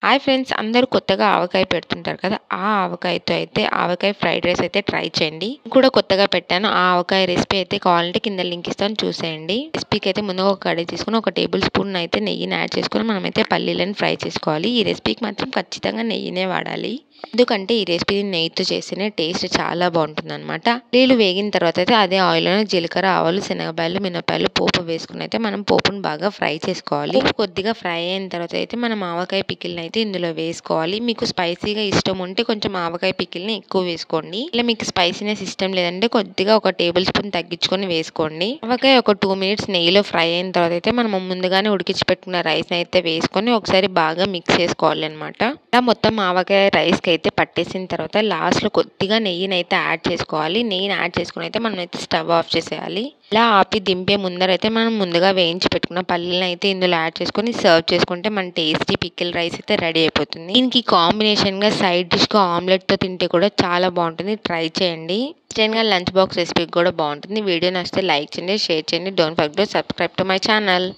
Hi friends, అందరూ కొత్తగా ఆవకాయ పెడుతుంటారు కదా! ఆ ఆవకాయతో అయితే ఆవకాయ ఫ్రైడ్ రైస్ అయితే ట్రై చేయండి. నేను కూడా కొత్తగా పెట్టాను. ఆ ఆవకాయ రెసిపీ అయితే కావాలంటే కింద లింక్ ఇస్తాను, చూసేయండి. రెసిపీకి అయితే ముందుగా ఒక కడాయి తీసుకొని 1 టేబుల్ స్పూన్ అయితే నెయ్యిని యాడ్ చేసుకొని మనమైతే పల్లీలను ఫ్రై చేసుకోవాలి. ఈ రెసిపీకి మాత్రం ఖచ్చితంగా నెయ్యినే వాడాలి. ఎందుకంటే ఈ రెసిపీని నెయ్యితో చేస్తేనే టేస్ట్ చాలా బాగుంటుందన్నమాట. పల్లీలు వేగిన తర్వాత అయితే అదే ఆయిల్‌లో జీలకర్ర, ఆవాలు, శనగపాయలు, మినపకాయలు పోపు వేసుకొని అయితే మనం పోపును బాగా ఫ్రై చేసుకోవాలి. కొద్దిగా ఫ్రై అయిన తర్వాత అయితే మనం ఆవకాయ పికిల్ని అయితే ఇందులో వేసుకోవాలి. మీకు స్పైసీగా ఇష్టం ఉంటే కొంచెం ఆవకాయ పికిల్ని ఎక్కువ వేసుకోండి. ఇలా మీకు స్పైసీనెస్ ఇష్టం లేదంటే కొద్దిగా 1 టేబుల్ స్పూన్ తగ్గించుకొని వేసుకోండి. ఆవకాయ ఒక 2 మినిట్స్ నెయ్యిలో ఫ్రై అయిన తర్వాత అయితే మనం ముందుగానే ఉడికించి పెట్టుకున్న రైస్ అయితే వేసుకొని ఒకసారి బాగా మిక్స్ చేసుకోవాలన్నమాట. ఇలా మొత్తం ఆవకాయ రైస్ కి అయితే పట్టేసిన తర్వాత లాస్ట్‌లో కొద్దిగా నెయ్యిని అయితే యాడ్ చేసుకోవాలి. నెయ్యిని యాడ్ చేసుకొని అయితే మనం అయితే స్టవ్ ఆఫ్ చేసేయాలి. ఇలా ఆపి దింపే ముందరైతే మనం ముందుగా వేయించి పెట్టుకున్న పల్లీలను అయితే ఇందులో యాడ్ చేసుకొని సర్వ్ చేసుకుంటే మన టేస్టీ పికిల్ రైస్ అయితే రెడీ అయిపోతుంది. దీనికి కాంబినేషన్‌గా సైడ్ డిష్‌గా ఆమ్లెట్‌తో తింటే కూడా చాలా బాగుంటుంది. ట్రై చేయండి. ఇన్‌స్టెంట్‌గా లంచ్ బాక్స్ రెసిపీ కూడా బాగుంటుంది. వీడియో నచ్చితే లైక్ చేయండి, షేర్ చేయండి. Don't forget to subscribe to my channel.